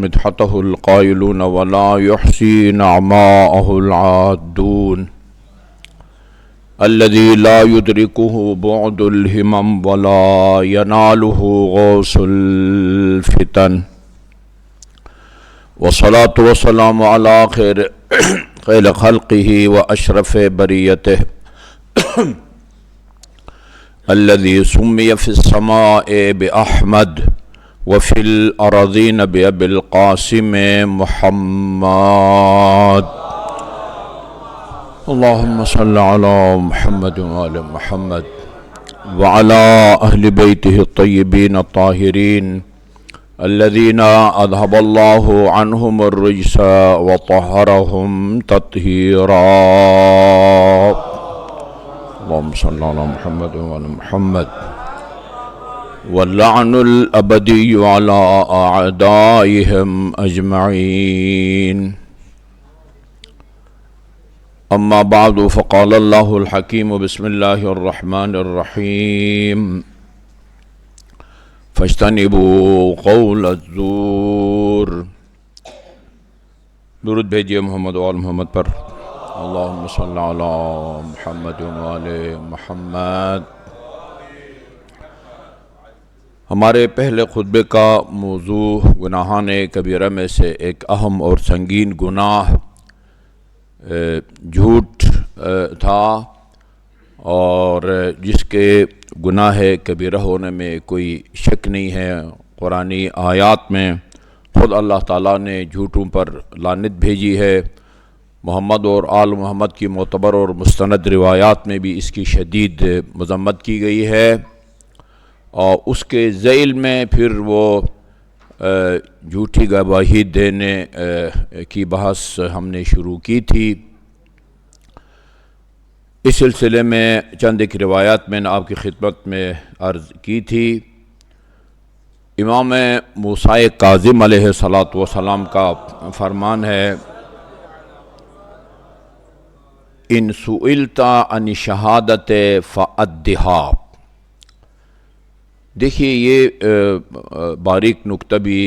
مدحته القائلون ولا يحصي نعماءه العادون الذي لا يدركه بعد الهمم ولا يناله غوث الفتن والصلاة والسلام على خير خلقه وأشرف بريته الذي سمي في السماء بأحمد وفي الأراضين بأبي القاسم محمد اللهم صل على محمد وآل محمد وعلى أهل بيته الطيبين الطاهرين الذين أذهب الله عنهم الرجس وطهرهم تطهيرا اللهم صل على محمد وآل محمد واللعن الأبدي على أعدائهم أجمعين أما بعد فقال الله الحكيم بسم الله الرحمن الرحيم فاجتنبوا قول الزور درود بھیجیے محمد و آل محمد پر اللہم صل علی محمد و آل محمد۔ ہمارے پہلے خطبے کا موضوع گناہان کبیرہ میں سے ایک اہم اور سنگین گناہ جھوٹ تھا، اور جس کے گناہ کبیرہ ہونے میں کوئی شک نہیں ہے۔ قرآنی آیات میں خود اللہ تعالیٰ نے جھوٹوں پر لعنت بھیجی ہے۔ محمد اور آل محمد کی معتبر اور مستند روایات میں بھی اس کی شدید مذمت کی گئی ہے، اور اس کے ذیل میں پھر وہ جھوٹی گواہی دینے کی بحث ہم نے شروع کی تھی۔ اس سلسلے میں چند ایک روایات میں نے آپ کی خدمت میں عرض کی تھی۔ امام موسیٰ کاظم علیہ السلام کا فرمان ہے ان سئلت عن شہادت فأدھا۔ دیکھیے یہ باریک نکتہ بھی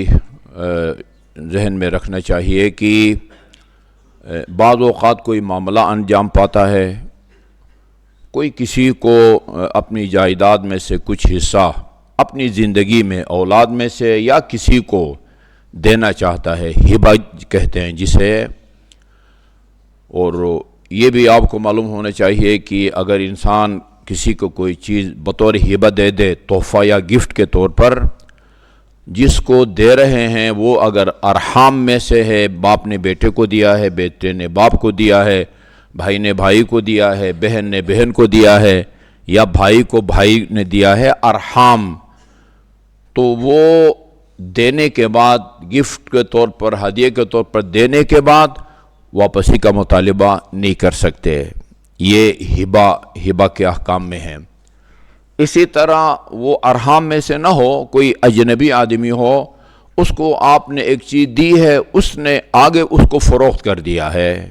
ذہن میں رکھنا چاہیے کہ بعض اوقات کوئی معاملہ انجام پاتا ہے، کوئی کسی کو اپنی جائیداد میں سے کچھ حصہ اپنی زندگی میں اولاد میں سے یا کسی کو دینا چاہتا ہے، ہبہ کہتے ہیں جسے، اور یہ بھی آپ کو معلوم ہونا چاہیے کہ اگر انسان کسی کو کوئی چیز بطور ہبہ دے دے، تحفہ یا گفٹ کے طور پر، جس کو دے رہے ہیں وہ اگر ارحام میں سے ہے، باپ نے بیٹے کو دیا ہے، بیٹے نے باپ کو دیا ہے، بھائی نے بھائی کو دیا ہے، بہن نے بہن کو دیا ہے، یا بھائی کو بھائی نے دیا ہے، ارحام، تو وہ دینے کے بعد گفٹ کے طور پر، ہدیے کے طور پر دینے کے بعد واپسی کا مطالبہ نہیں کر سکتے۔ یہ ہبہ کے احکام میں ہے۔ اسی طرح وہ ارحام میں سے نہ ہو، کوئی اجنبی آدمی ہو، اس کو آپ نے ایک چیز دی ہے، اس نے آگے اس کو فروخت کر دیا ہے،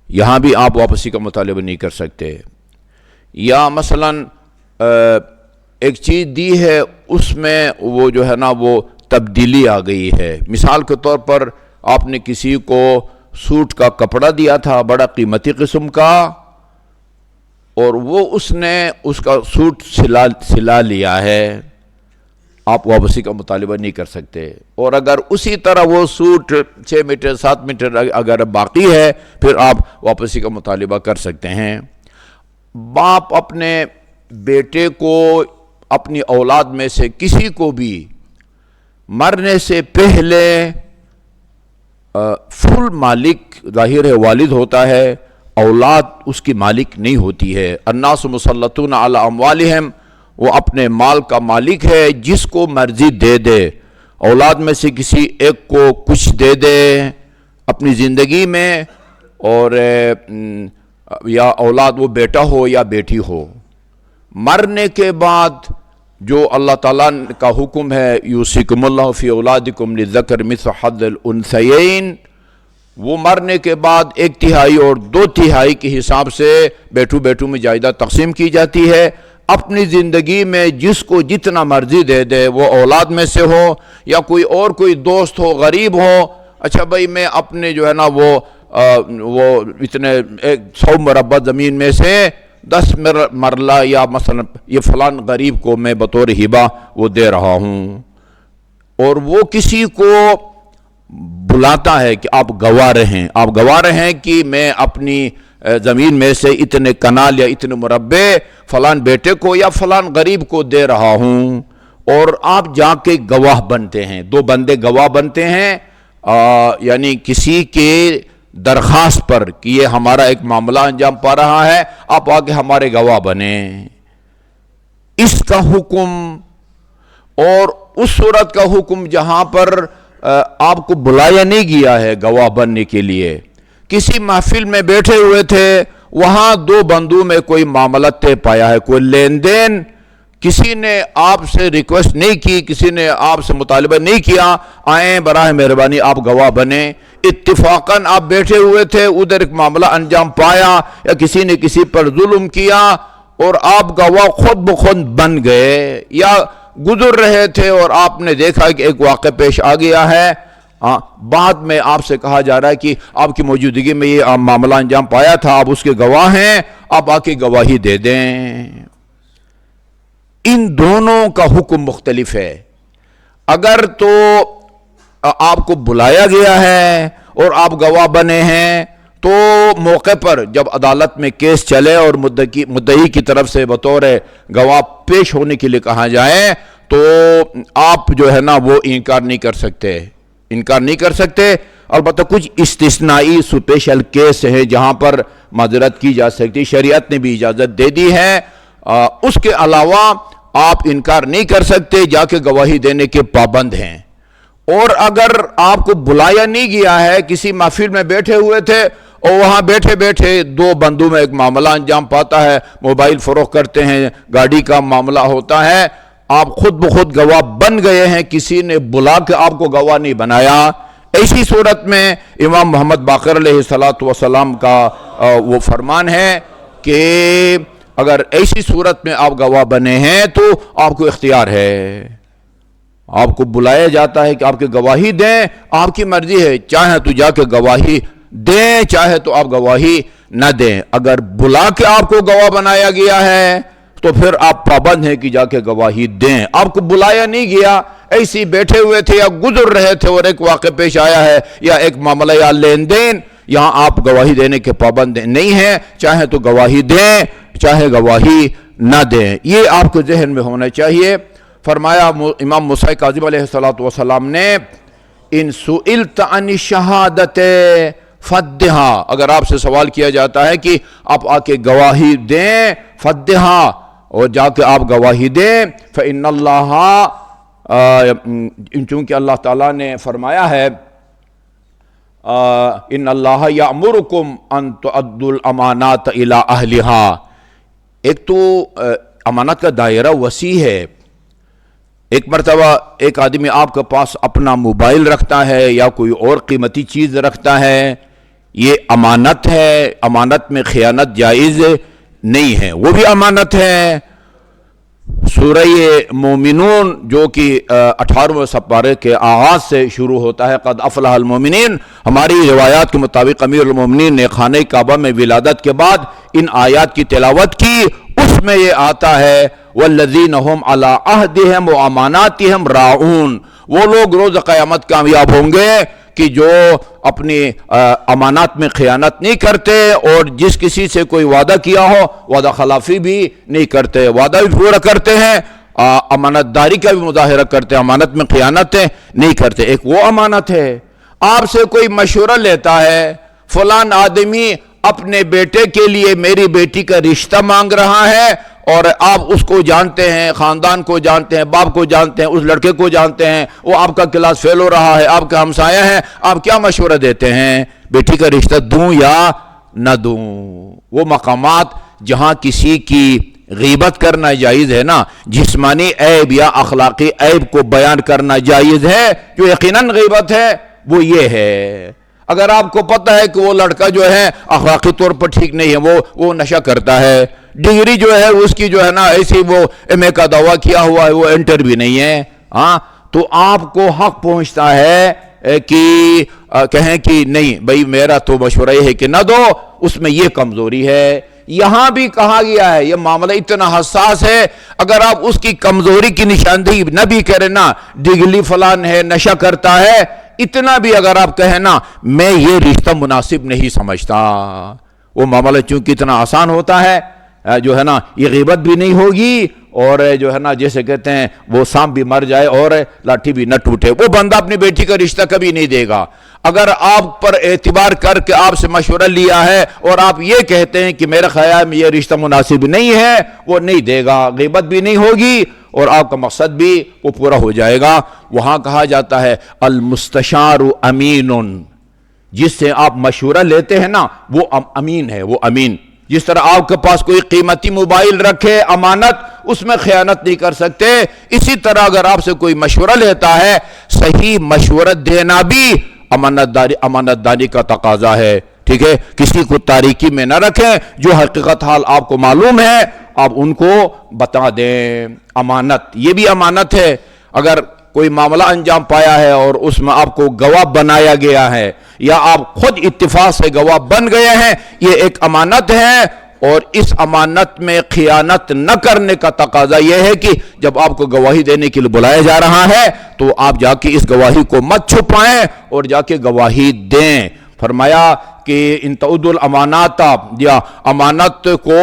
یہاں بھی آپ واپسی کا مطالبہ نہیں کر سکتے۔ یا مثلا ایک چیز دی ہے، اس میں وہ جو ہے نا وہ تبدیلی آ گئی ہے۔ مثال کے طور پر آپ نے کسی کو سوٹ کا کپڑا دیا تھا بڑا قیمتی قسم کا، اور وہ اس نے اس کا سوٹ سلا لیا ہے، آپ واپسی کا مطالبہ نہیں کر سکتے۔ اور اگر اسی طرح وہ سوٹ 6 میٹر 7 میٹر اگر باقی ہے، پھر آپ واپسی کا مطالبہ کر سکتے ہیں۔ باپ اپنے بیٹے کو، اپنی اولاد میں سے کسی کو بھی مرنے سے پہلے فل مالک ظاہر ہے والد ہوتا ہے، اولاد اس کی مالک نہیں ہوتی ہے۔ الناس مسلطون علی اموالہم، وہ اپنے مال کا مالک ہے، جس کو مرضی دے دے۔ اولاد میں سے کسی ایک کو کچھ دے دے اپنی زندگی میں، اور یا اولاد وہ بیٹا ہو یا بیٹی ہو، مرنے کے بعد جو اللہ تعالیٰ کا حکم ہے یوصیکم اللہ فی اولادکم للذکر مثل حظ الانثیین، وہ مرنے کے بعد 1/3 اور 2/3 کے حساب سے بیٹھو میں جائیداد تقسیم کی جاتی ہے۔ اپنی زندگی میں جس کو جتنا مرضی دے دے، وہ اولاد میں سے ہو یا کوئی دوست ہو، غریب ہو، اچھا بھائی میں اپنے جو ہے نا وہ اتنے 100 مربع زمین میں سے 10 مرلہ یا مثلا یہ فلان غریب کو میں بطور ہبہ وہ دے رہا ہوں، اور وہ کسی کو بلاتا ہے کہ آپ گواہ رہیں کہ میں اپنی زمین میں سے اتنے کنال یا اتنے مربع فلان بیٹے کو یا فلان غریب کو دے رہا ہوں، اور آپ جا کے گواہ بنتے ہیں، 2 بندے گواہ بنتے ہیں، یعنی کسی کے درخواست پر کہ یہ ہمارا ایک معاملہ انجام پا رہا ہے، آپ آ کے ہمارے گواہ بنیں، اس کا حکم۔ اور اس صورت کا حکم جہاں پر آپ کو بلایا نہیں گیا ہے گواہ بننے کے لیے، کسی محفل میں بیٹھے ہوئے تھے، وہاں 2 بندوں میں کوئی معاملہ طے پایا ہے، کوئی لین دین، کسی نے آپ سے ریکویسٹ نہیں کی، کسی نے آپ سے مطالبہ نہیں کیا، آئیں براہ مہربانی آپ گواہ بنیں، اتفاقاً آپ بیٹھے ہوئے تھے، ادھر ایک معاملہ انجام پایا یا کسی نے کسی پر ظلم کیا اور آپ گواہ خود بخود بن گئے، یا گزر رہے تھے اور آپ نے دیکھا کہ ایک واقعہ پیش آ گیا ہے، بعد میں آپ سے کہا جا رہا ہے کہ آپ کی موجودگی میں یہ معاملہ انجام پایا تھا، آپ اس کے گواہ ہیں، آپ آ کے گواہی دے دیں۔ ان دونوں کا حکم مختلف ہے۔ اگر تو آپ کو بلایا گیا ہے اور آپ گواہ بنے ہیں تو موقع پر جب عدالت میں کیس چلے اور مدعی کی طرف سے بطور گواہ پیش ہونے کے لیے کہا جائے تو آپ جو ہے نا وہ انکار نہیں کر سکتے۔ البتہ کچھ استثنائی سپیشل کیس ہیں جہاں پر معذرت کی جا سکتی، شریعت نے بھی اجازت دے دی ہے، اس کے علاوہ آپ انکار نہیں کر سکتے، جا کے گواہی دینے کے پابند ہیں۔ اور اگر آپ کو بلایا نہیں گیا ہے، کسی محفل میں بیٹھے ہوئے تھے اور وہاں بیٹھے بیٹھے 2 بندوں میں ایک معاملہ انجام پاتا ہے، موبائل فروخت کرتے ہیں، گاڑی کا معاملہ ہوتا ہے، آپ خود بخود گواہ بن گئے ہیں، کسی نے بلا کے آپ کو گواہ نہیں بنایا، ایسی صورت میں امام محمد باقر علیہ السلام کا وہ فرمان ہے کہ اگر ایسی صورت میں آپ گواہ بنے ہیں تو آپ کو اختیار ہے، آپ کو بلایا جاتا ہے کہ آپ کی گواہی دیں، آپ کی مرضی ہے، چاہے تو جا کے گواہی دیں، چاہے تو آپ گواہی نہ دیں۔ اگر بلا کے آپ کو گواہ بنایا گیا ہے تو پھر آپ پابند ہیں کہ جا کے گواہی دیں۔ آپ کو بلایا نہیں گیا، ایسی بیٹھے ہوئے تھے یا گزر رہے تھے اور ایک واقعہ پیش آیا ہے یا ایک معاملہ یا لین دین، یہاں آپ گواہی دینے کے پابند نہیں ہیں، چاہے تو گواہی دیں چاہے گواہی نہ دیں، یہ آپ کو ذہن میں ہونا چاہیے۔ فرمایا امام موسیٰ کاظم علیہ السلام نے ان سئلت عن الشہادت فدھا، اگر آپ سے سوال کیا جاتا ہے کہ آپ آ کے گواہی دیں فدھا، اور جا کے آپ گواہی دیں، فإن اللہ، چونکہ اللہ تعالیٰ نے فرمایا ہے ان اللہ یأمرکم ان تؤدوا الامانات الی اہلہا، ایک تو امانت کا دائرہ وسیع ہے، ایک مرتبہ ایک آدمی آپ کے پاس اپنا موبائل رکھتا ہے یا کوئی اور قیمتی چیز رکھتا ہے، یہ امانت ہے، امانت میں خیانت جائز نہیں ہے، وہ بھی امانت ہے۔ سورہ مومنون جو کہ 18ویں سپارے کے آغاز سے شروع ہوتا ہے، قد افلح المومنین، ہماری روایات کے مطابق امیر المومنین نے خانہ کعبہ میں ولادت کے بعد ان آیات کی تلاوت کی، اس میں یہ آتا ہے والذین هم علی عہدہم و اماناتہم راعون، وہ لوگ روز قیامت کامیاب ہوں گے کہ جو اپنی امانات میں خیانت نہیں کرتے اور جس کسی سے کوئی وعدہ کیا ہو وعدہ خلافی بھی نہیں کرتے، وعدہ بھی پورا کرتے ہیں، امانت داری کا بھی مظاہرہ کرتے ہیں، امانت میں خیانت نہیں کرتے۔ ایک وہ امانت ہے، آپ سے کوئی مشورہ لیتا ہے، فلان آدمی اپنے بیٹے کے لیے میری بیٹی کا رشتہ مانگ رہا ہے اور آپ اس کو جانتے ہیں، خاندان کو جانتے ہیں، باپ کو جانتے ہیں، اس لڑکے کو جانتے ہیں، وہ آپ کا کلاس فیل ہو رہا ہے، آپ کا ہمسایہ ہے، آپ کیا مشورہ دیتے ہیں؟ بیٹی کا رشتہ دوں یا نہ دوں؟ وہ مقامات جہاں کسی کی غیبت کرنا جائز ہے نا، جسمانی عیب یا اخلاقی عیب کو بیان کرنا جائز ہے، جو یقیناً غیبت ہے وہ یہ ہے۔ اگر آپ کو پتہ ہے کہ وہ لڑکا جو ہے اخلاقی طور پر ٹھیک نہیں ہے، وہ نشہ کرتا ہے ڈگری جو ہے اس کی جو ہے نا ایسی وہ ایم اے کا دعویٰ کیا ہوا ہے، وہ انٹر بھی نہیں ہے. ہاں تو آپ کو حق پہنچتا ہے کہ کہیں کہ نہیں بھائی میرا تو مشورہ یہ ہے کہ نہ دو، اس میں یہ کمزوری ہے. یہاں بھی کہا گیا ہے یہ معاملہ اتنا حساس ہے، اگر آپ اس کی کمزوری کی نشاندہی نہ بھی کریں نا، ڈگلی فلان ہے، نشہ کرتا ہے، اتنا بھی اگر آپ کہیں نا میں یہ رشتہ مناسب نہیں سمجھتا، وہ معاملہ چونکہ اتنا آسان ہوتا ہے جو ہے نا یہ غیبت بھی نہیں ہوگی، اور جو ہے نا جیسے کہتے ہیں وہ سانپ بھی مر جائے اور لاٹھی بھی نہ ٹوٹے، وہ بندہ اپنی بیٹی کا رشتہ کبھی نہیں دے گا. اگر آپ پر اعتبار کر کے آپ سے مشورہ لیا ہے اور آپ یہ کہتے ہیں کہ میرے خیال میں یہ رشتہ مناسب نہیں ہے، وہ نہیں دے گا، غیبت بھی نہیں ہوگی اور آپ کا مقصد بھی وہ پورا ہو جائے گا. وہاں کہا جاتا ہے المستشار امین، جس سے آپ مشورہ لیتے ہیں نا وہ امین ہے، وہ امین. جس طرح آپ کے پاس کوئی قیمتی موبائل رکھے امانت، اس میں خیانت نہیں کر سکتے، اسی طرح اگر آپ سے کوئی مشورہ لیتا ہے صحیح مشورہ دینا بھی امانت داری کا تقاضا ہے. ٹھیک ہے، کسی کو تاریکی میں نہ رکھیں، جو حقیقت حال آپ کو معلوم ہے آپ ان کو بتا دیں. امانت یہ بھی امانت ہے. اگر کوئی معاملہ انجام پایا ہے اور اس میں آپ کو گواہ بنایا گیا ہے یا آپ خود اتفاق سے گواہ بن گئے ہیں، یہ ایک امانت ہے، اور اس امانت میں خیانت نہ کرنے کا تقاضا یہ ہے کہ جب آپ کو گواہی دینے کے لیے بلایا جا رہا ہے تو آپ جا کے اس گواہی کو مت چھپائیں اور جا کے گواہی دیں. فرمایا کہ ان تعدوا الامانات، یا امانت کو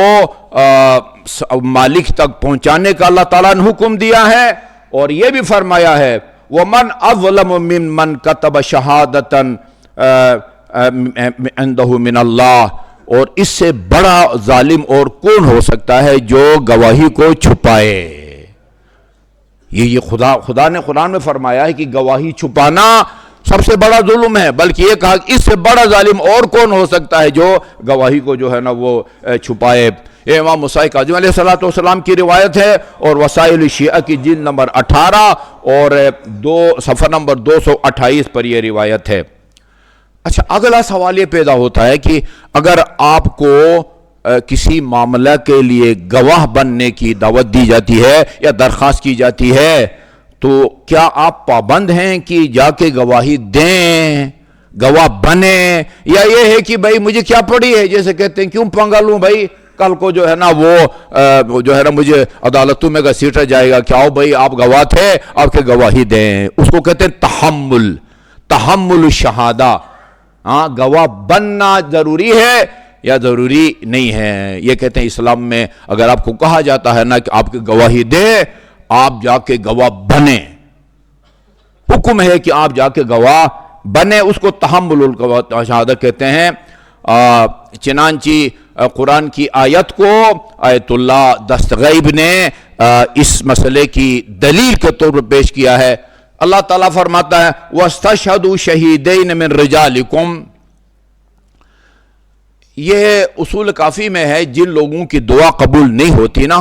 مالک تک پہنچانے کا اللہ تعالیٰ نے حکم دیا ہے. اور یہ بھی فرمایا ہے وَمَنْ أَظْلَمُ مِمَّنْ كَتَبَ شَهَادَةً عِنْدَهُ مِنَ اللَّهِ، اور اس سے بڑا ظالم اور کون ہو سکتا ہے جو گواہی کو چھپائے. یہ خدا نے قرآن میں فرمایا ہے کہ گواہی چھپانا سب سے بڑا ظلم ہے، بلکہ یہ کہا کہ اس سے بڑا ظالم اور کون ہو سکتا ہے جو گواہی کو جو ہے نا وہ چھپائے. یہ امام موسیٰ کاظم علیہ السلام کی روایت ہے، اور وسائل شیعہ کی جلد نمبر 18 اور صفحہ نمبر 228 پر یہ روایت ہے. اچھا، اگلا سوال یہ پیدا ہوتا ہے کہ اگر آپ کو کسی معاملہ کے لیے گواہ بننے کی دعوت دی جاتی ہے یا درخواست کی جاتی ہے تو کیا آپ پابند ہیں کہ جا کے گواہی دیں، گواہ بنیں، یا یہ ہے کہ بھائی مجھے کیا پڑی ہے، جیسے کہتے ہیں کیوں پنگا لوں بھائی، کل کو جو ہے نا وہ جو ہے نا مجھے عدالتوں میں گھسیٹا جائے گا، کیا ہو بھائی آپ گواہ تھے، آپ کے گواہی دیں. اس کو کہتے ہیں تحمل الشہادہ. ہاں، گواہ بننا ضروری ہے یا ضروری نہیں ہے. یہ کہتے ہیں اسلام میں اگر آپ کو کہا جاتا ہے نا کہ آپ کی گواہی دیں، آپ جا کے گواہ بنیں. حکم ہے کہ آپ جا کے گواہ بنیں، اس کو تحمل الشہادہ کہتے ہیں. چنانچہ قرآن کی آیت کو آیت اللہ دستغیب نے اس مسئلے کی دلیل کے طور پر پیش کیا ہے. اللہ تعالیٰ فرماتا ہے وَاسْتَشْهَدُوا شَهِيدَيْنِ مِن رِجَالِكُمْ. یہ اصول کافی میں ہے، جن لوگوں کی دعا قبول نہیں ہوتی نا،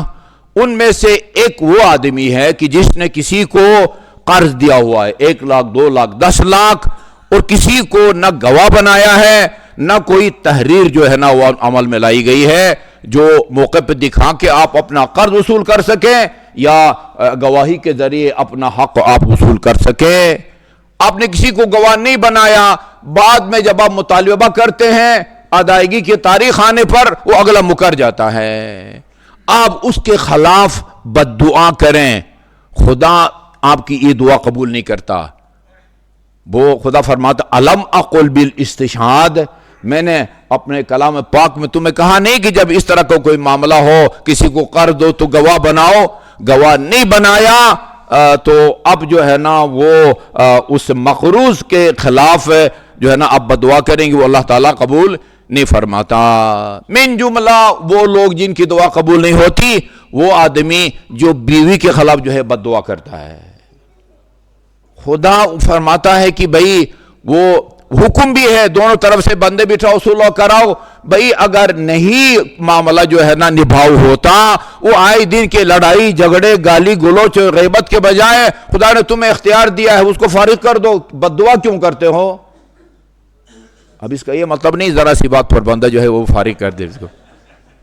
ان میں سے ایک وہ آدمی ہے کہ جس نے کسی کو قرض دیا ہوا ہے 1 لاکھ 2 لاکھ 10 لاکھ، اور کسی کو نہ گواہ بنایا ہے نہ کوئی تحریر جو ہے نا وہ عمل میں لائی گئی ہے جو موقع پہ دکھا کے آپ اپنا قرض وصول کر سکیں یا گواہی کے ذریعے اپنا حق آپ وصول کر سکیں. آپ نے کسی کو گواہ نہیں بنایا، بعد میں جب آپ مطالبہ کرتے ہیں ادائیگی کی تاریخ آنے پر وہ اگلا مکر جاتا ہے، آپ اس کے خلاف بد دعا کریں، خدا آپ کی یہ دعا قبول نہیں کرتا. وہ خدا فرماتا الم اقل بالاستشہاد، میں نے اپنے کلام پاک میں تمہیں کہا نہیں کہ جب اس طرح کا کوئی معاملہ ہو کسی کو قرض دو تو گواہ بناؤ. گواہ نہیں بنایا تو اب جو ہے نا وہ اس مقروض کے خلاف جو ہے نا اب بدعا کریں گے، وہ اللہ تعالیٰ قبول نہیں فرماتا. من جملہ وہ لوگ جن کی دعا قبول نہیں ہوتی وہ آدمی جو بیوی کے خلاف جو ہے بد دعا کرتا ہے. خدا فرماتا ہے کہ بھئی وہ حکم بھی ہے دونوں طرف سے بندے بٹھاؤ سلو کراؤ. بھئی اگر نہیں معاملہ جو ہے نا نبھاؤ ہوتا، وہ آئے دن کے لڑائی جھگڑے گالی گلوچ غیبت کے بجائے خدا نے تمہیں اختیار دیا ہے اس کو فارغ کر دو، بد دعا کیوں کرتے ہو؟ اب اس کا یہ مطلب نہیں ذرا سی بات پر بندہ جو ہے وہ فارغ کر دے اس کو،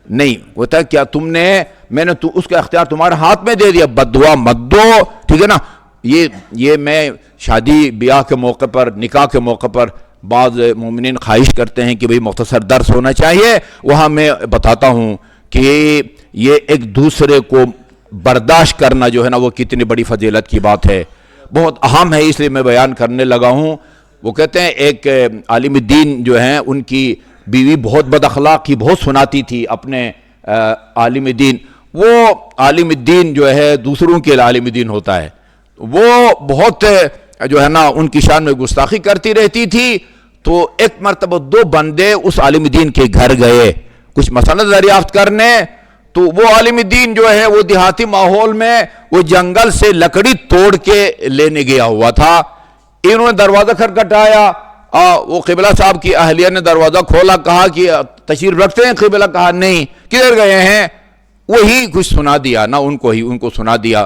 نہیں ہوتا کیا تم نے میں نے تو اس کا اختیار تمہارے ہاتھ میں دے دیا, بد دعا مت دو, ٹھیک ہے نا. یہ میں شادی بیاہ کے موقع پر, نکاح کے موقع پر بعض مومنین خواہش کرتے ہیں کہ بھئی مختصر درس ہونا چاہیے, وہاں میں بتاتا ہوں کہ یہ ایک دوسرے کو برداشت کرنا جو ہے نا وہ کتنی بڑی فضیلت کی بات ہے, بہت اہم ہے, اس لیے میں بیان کرنے لگا ہوں. وہ کہتے ہیں ایک عالم دین جو ہیں ان کی بیوی بہت بد اخلاق کی, بہت سناتی تھی اپنے عالم دین. وہ عالم دین جو ہے دوسروں کے عالم دین ہوتا ہے, وہ بہت جو ہے نا ان کی شان میں گستاخی کرتی رہتی تھی. تو ایک مرتبہ دو بندے اس عالم دین کے گھر گئے کچھ مسئلہ دریافت کرنے. تو وہ عالم دین جو ہے وہ دیہاتی ماحول میں وہ جنگل سے لکڑی توڑ کے لینے گیا ہوا تھا. انہوں نے دروازہ کھٹکھٹایا, وہ قبلہ صاحب کی اہلیہ نے دروازہ کھولا, کہا کہ تشریف رکھتے ہیں قبلہ, کہا نہیں, کدھر گئے ہیں, وہی کچھ سنا دیا نا ان کو سنا دیا,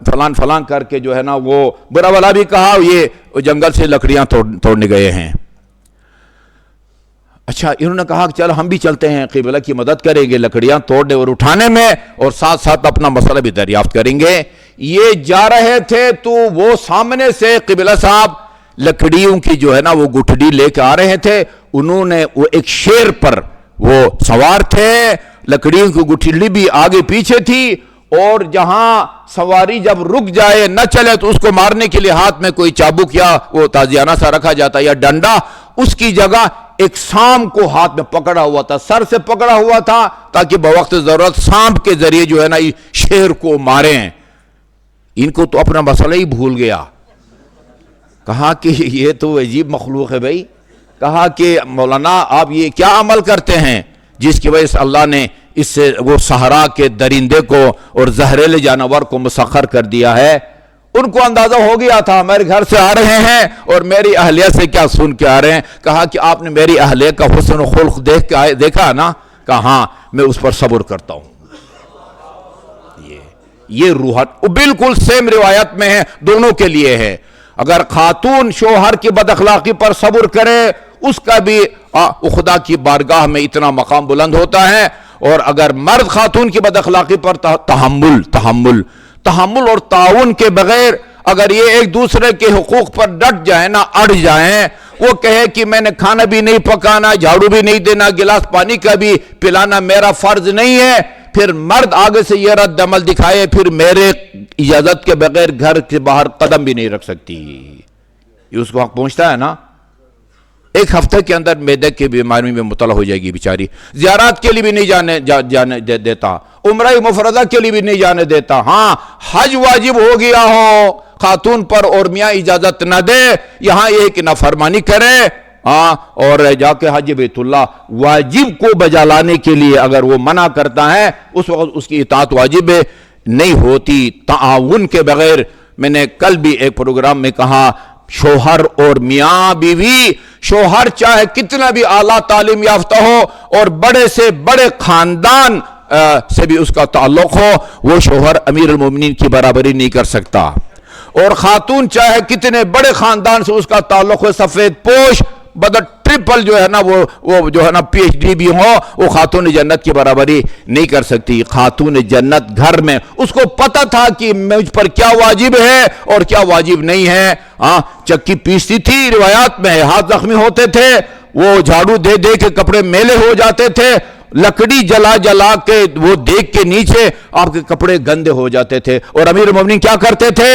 فلان فلان کر کے جو ہے نا وہ برا والا بھی کہا, یہ جنگل سے لکڑیاں توڑنے گئے ہیں. اچھا, انہوں نے کہا کہ چلو ہم بھی چلتے ہیں, قبلہ کی مدد کریں گے لکڑیاں توڑنے اور اٹھانے میں, اور ساتھ ساتھ اپنا مسئلہ بھی دریافت کریں گے. یہ جا رہے تھے تو وہ سامنے سے قبلہ صاحب لکڑیوں کی جو ہے نا وہ گٹھڑی لے کے آ رہے تھے. انہوں نے وہ ایک شیر پر وہ سوار تھے, لکڑیوں کی گٹھڑی بھی آگے پیچھے تھی, اور جہاں سواری جب رک جائے نہ چلے تو اس کو مارنے کے لیے ہاتھ میں کوئی چابک یا وہ تازیانہ سا رکھا جاتا یا ڈنڈا, اس کی جگہ ایک سانپ کو ہاتھ میں پکڑا ہوا تھا, سر سے پکڑا ہوا تھا, تاکہ بوقت ضرورت سانپ کے ذریعے جو ہے نا شیر کو ماریں. ان کو تو اپنا مسئلہ ہی بھول گیا. کہا کہ یہ تو عجیب مخلوق ہے بھائی. کہا کہ مولانا آپ یہ کیا عمل کرتے ہیں جس کی وجہ سے اللہ نے اس سے وہ صحرا کے درندے کو اور زہریلے جانور کو مسخر کر دیا ہے. ان کو اندازہ ہو گیا تھا میرے گھر سے آ رہے ہیں اور میری اہلیہ سے کیا سن کے آ رہے ہیں. کہا کہ آپ نے میری اہلیہ کا حسن و خلق دیکھا نا, کہا ہاں میں اس پر صبر کرتا ہوں. یہ روحت بالکل سیم روایت میں ہے, دونوں کے لیے ہے. اگر خاتون شوہر کی بد اخلاقی پر صبر کرے اس کا بھی خدا کی بارگاہ میں اتنا مقام بلند ہوتا ہے, اور اگر مرد خاتون کی بد اخلاقی پر تحمل اور تعاون کے بغیر اگر یہ ایک دوسرے کے حقوق پر ڈٹ جائیں نا, اڑ جائیں, وہ کہے کہ میں نے کھانا بھی نہیں پکانا, جھاڑو بھی نہیں دینا, گلاس پانی کا بھی پلانا میرا فرض نہیں ہے, پھر مرد آگے سے یہ رد عمل دکھائے پھر میرے اجازت کے بغیر گھر کے باہر قدم بھی نہیں رکھ سکتی, یہ اس کو حق پہنچتا ہے نا. ایک ہفتے کے اندر معدے کی بیماری میں مبتلا ہو جائے گی بیچاری, زیارات کے لیے بھی نہیں جانے دیتا, عمرہ مفردہ کے لیے بھی نہیں جانے دیتا. ہاں حج واجب ہو گیا ہو خاتون پر اور میاں اجازت نہ دے, یہاں یہ کہ نافرمانی کرے, اور جا کے حج بیت اللہ واجب کو بجا لانے کے لیے اگر وہ منع کرتا ہے اس وقت اس کی اطاعت واجب نہیں ہوتی تعاون کے بغیر. میں نے کل بھی ایک پروگرام میں کہا, شوہر اور میاں بیوی, شوہر چاہے کتنا بھی اعلیٰ تعلیم یافتہ ہو اور بڑے سے بڑے خاندان سے بھی اس کا تعلق ہو, وہ شوہر امیر المومنین کی برابری نہیں کر سکتا. اور خاتون چاہے کتنے بڑے خاندان سے اس کا تعلق ہو, سفید پوش بدر ٹرپل جو ہے نا وہ جو ہے نا پی ایچ ڈی بھی ہو, وہ خاتون جنت کی برابری نہیں کر سکتی. خاتون جنت گھر میں اس کو پتا تھا کہ مجھ پر کیا واجب ہے اور کیا واجب نہیں ہے. چکی پیستی تھی, روایات میں ہاتھ زخمی ہوتے تھے, وہ جھاڑو دے دے کے کپڑے میلے ہو جاتے تھے, لکڑی جلا جلا کے وہ دیکھ کے نیچے آپ کے کپڑے گندے ہو جاتے تھے. اور امیر المومنین کیا کرتے تھے,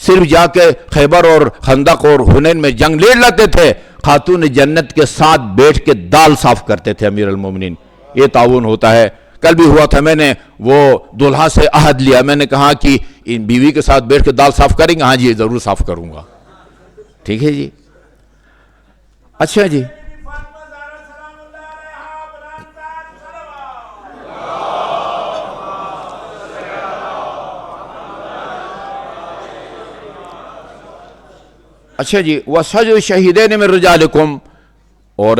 صرف جا کے خیبر اور خندق اور حنین میں جنگ لڑ لیتے تھے, خاتون جنت کے ساتھ بیٹھ کے دال صاف کرتے تھے امیر المومنین. یہ تعاون ہوتا ہے. کل بھی ہوا تھا, میں نے وہ دلہا سے عہد لیا, میں نے کہا کہ ان بیوی کے ساتھ بیٹھ کے دال صاف کریں گے, ہاں جی ضرور صاف کروں گا. ٹھیک ہے جی, اچھا جی. اچھا جی, وَسَجْدُ الشَّهِيدَيْنِ مِن رِجَالِكُمْ, اور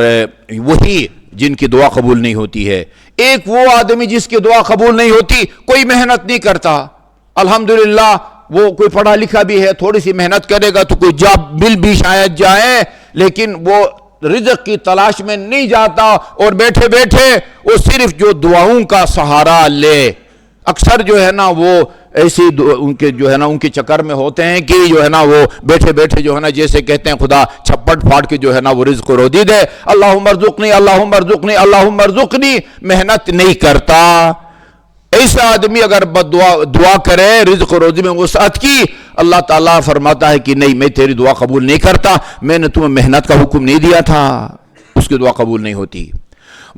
وہی جن کی دعا قبول نہیں ہوتی ہے. ایک وہ آدمی جس کی دعا قبول نہیں ہوتی, کوئی محنت نہیں کرتا, الحمدللہ وہ کوئی پڑھا لکھا بھی ہے, تھوڑی سی محنت کرے گا تو کوئی جاب مل بھی شاید جائے, لیکن وہ رزق کی تلاش میں نہیں جاتا اور بیٹھے بیٹھے وہ صرف جو دعاؤں کا سہارا لے. اکثر جو ہے نا وہ ایسی ان کے جو ہے نا ان کے چکر میں ہوتے ہیں کہ جو ہے نا وہ بیٹھے بیٹھے جو ہے نا جیسے کہتے ہیں خدا چھپٹ پھاڑ کے جو ہے نا وہ رزق روزی دے, اللہم ارزقنی اللہم ارزقنی اللہم ارزقنی, محنت نہیں کرتا. ایسا آدمی اگر دعا کرے رزق روزی میں وسعت کی, اللہ تعالیٰ فرماتا ہے کہ نہیں میں تیری دعا قبول نہیں کرتا, میں نے تمہیں محنت کا حکم نہیں دیا تھا, اس کی دعا قبول نہیں ہوتی.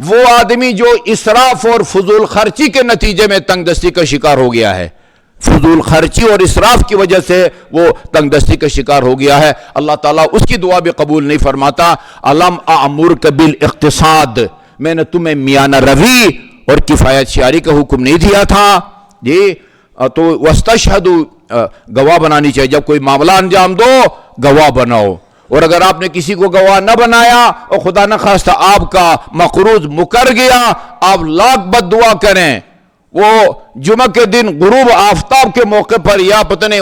وہ آدمی جو اسراف اور فضول خرچی کے نتیجے میں تنگ دستی کا شکار ہو گیا ہے, فضول خرچی اور اسراف کی وجہ سے وہ تنگ دستی کا شکار ہو گیا ہے, اللہ تعالیٰ اس کی دعا بھی قبول نہیں فرماتا. الم اامرک بالاقتصاد, میں نے تمہیں میانہ روی اور کفایت شعاری کا حکم نہیں دیا تھا جی. تو واستشہدوا, گواہ بنانی چاہیے, جب کوئی معاملہ انجام دو گواہ بناؤ. اور اگر آپ نے کسی کو گواہ نہ بنایا اور خدا نہ خواستہ آپ کا مقروض مکر گیا, آپ لاکھ بد دعا کریں, وہ جمعہ کے دن غروب آفتاب کے موقع پر یا پتہ نہیں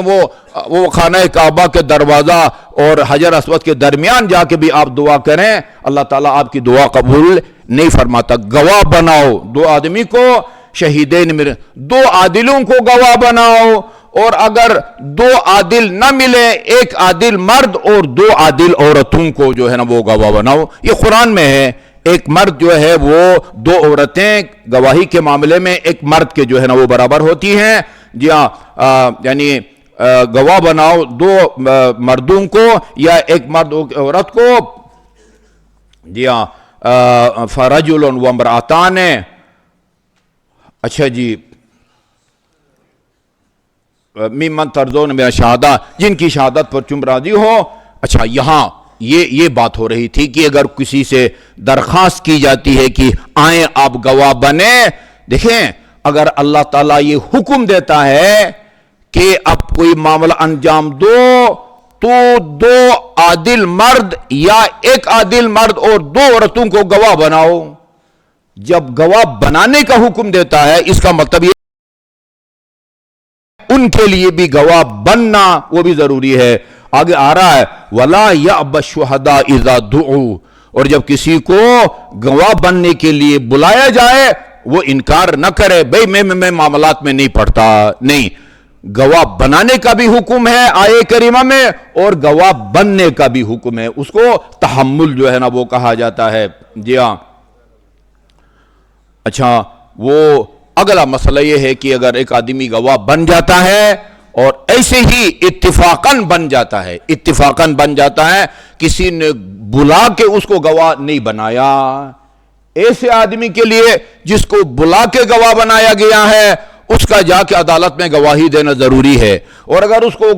وہ خانہ کعبہ کے دروازہ اور حجر اسود کے درمیان جا کے بھی آپ دعا کریں, اللہ تعالیٰ آپ کی دعا قبول نہیں فرماتا. گواہ بناؤ دو آدمی کو, شہیدین میں دو عادلوں کو گواہ بناؤ, اور اگر دو عادل نہ ملے ایک عادل مرد اور دو عادل عورتوں کو جو ہے نا وہ گواہ بناؤ. یہ قرآن میں ہے, ایک مرد جو ہے وہ دو عورتیں گواہی کے معاملے میں ایک مرد کے جو ہے نا وہ برابر ہوتی ہیں. جی ہاں, یعنی گواہ بناؤ دو مردوں کو یا ایک مرد عورت کو. جی ہاں, فرجل و امرأتان. اچھا جی, ممن ترضون من شہادہ, جن کی شہادت پر تم راضی ہو. اچھا, یہاں یہ بات ہو رہی تھی کہ اگر کسی سے درخواست کی جاتی ہے کہ آئیں آپ گواہ بنے. دیکھیں, اگر اللہ تعالیٰ یہ حکم دیتا ہے کہ اب کوئی معاملہ انجام دو تو دو عادل مرد یا ایک عادل مرد اور دو عورتوں کو گواہ بناؤ. جب گواہ بنانے کا حکم دیتا ہے اس کا مطلب یہ ان کے لیے بھی گواہ بننا وہ بھی ضروری ہے. آگے آ رہا ہے وَلَا يَأْبَ الشُّهَدَاءُ إِذَا دُعُوا, اور جب کسی کو گواہ بننے کے لیے بلایا جائے وہ انکار نہ کرے, بھئی میں معاملات میں نہیں پڑھتا. نہیں, گواہ بنانے کا بھی حکم ہے آیے کریمہ میں اور گواہ بننے کا بھی حکم ہے, اس کو تحمل جو ہے نا وہ کہا جاتا ہے. جی ہاں. اچھا, وہ اگلا مسئلہ یہ ہے کہ اگر ایک آدمی گواہ بن جاتا ہے اور ایسے ہی اتفاقاً بن جاتا ہے, کسی نے بلا کے اس کو گواہ نہیں بنایا, ایسے آدمی کے لیے جس کو بلا کے گواہ بنایا گیا ہے اس کا جا کے عدالت میں گواہی دینا ضروری ہے. اور اگر اس کو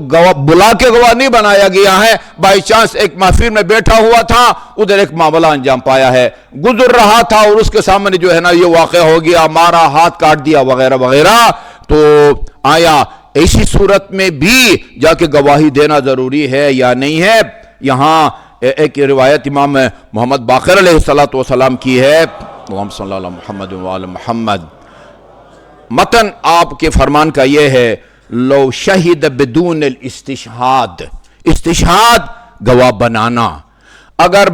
بلا کے گواہ نہیں بنایا گیا ہے, بائی چانس ایک محفل میں بیٹھا ہوا تھا, ادھر ایک معاملہ انجام پایا ہے, گزر رہا تھا اور اس کے سامنے جو ہے نا یہ واقعہ ہو گیا, مارا, ہاتھ کاٹ دیا وغیرہ وغیرہ, تو آیا ایسی صورت میں بھی جا کے گواہی دینا ضروری ہے یا نہیں ہے؟ یہاں ایک روایت امام محمد باقر علیہ السلام کی ہے, محمد صلی اللہ علیہ محمد وعلی محمد. متن آپ کے فرمان کا یہ ہے لو شہید بدون الاستشہاد, استشہاد گواہ بنانا, اگر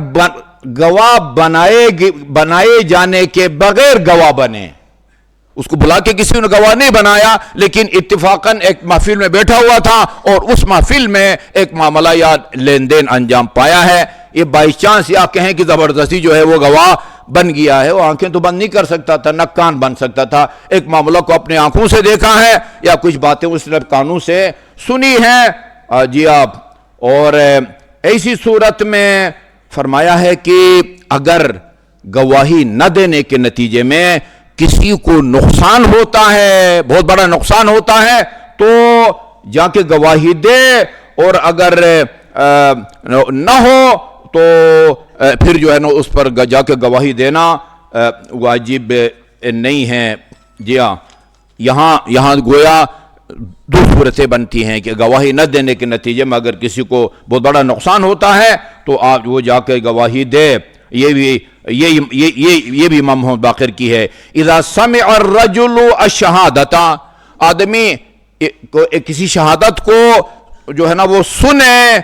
گواہ بنائے جانے کے بغیر گواہ بنے, اس کو بلا کے کسی نے گواہ نہیں بنایا لیکن اتفاقاً ایک محفل میں بیٹھا ہوا تھا اور اس محفل میں ایک معاملہ یا لین دین انجام پایا ہے, یہ بائی چانس یا کہیں کہ زبردستی جو ہے وہ گواہ بن گیا ہے, وہ آنکھیں تو بند نہیں کر سکتا تھا, نہ کان بن سکتا تھا, ایک معاملہ کو اپنے آنکھوں سے دیکھا ہے یا کچھ باتیں اس نے کانوں سے سنی ہیں. جی آپ, اور ایسی صورت میں فرمایا ہے کہ اگر گواہی نہ دینے کے نتیجے میں کسی کو نقصان ہوتا ہے, بہت بڑا نقصان ہوتا ہے, تو جا کے گواہی دے, اور اگر نہ ہو تو پھر جو ہے نا اس پر جا کے گواہی دینا واجب نہیں ہے. جی ہاں, یہاں گویا دو صورتیں بنتی ہیں کہ گواہی نہ دینے کے نتیجے میں اگر کسی کو بہت بڑا نقصان ہوتا ہے تو آپ وہ جا کے گواہی دے. یہ بھی امام محمد باقر کی ہے. اذا سمع الرجل الشہادۃ, آدمی کسی شہادت کو جو ہے نا وہ سنے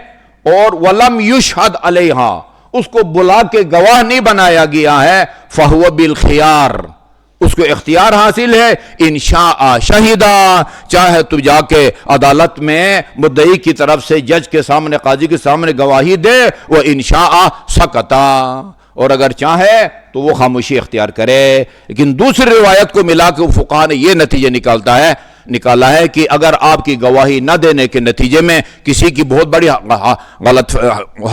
اور ولم یشہد علیہا, اس کو بلا کے گواہ نہیں بنایا گیا ہے، فَهُوَ بِالْخِيَارِ، اس کو اختیار حاصل ہے، ان شاء شہیدا، چاہے تو جا کے عدالت میں مدعی کی طرف سے جج کے سامنے، قاضی کے سامنے گواہی دے، وہ ان شاء سکتا، اور اگر چاہے تو وہ خاموشی اختیار کرے۔ لیکن دوسری روایت کو ملا کے فقہا نے یہ نتیجہ نکالا ہے کہ اگر آپ کی گواہی نہ دینے کے نتیجے میں کسی کی بہت بڑی غلط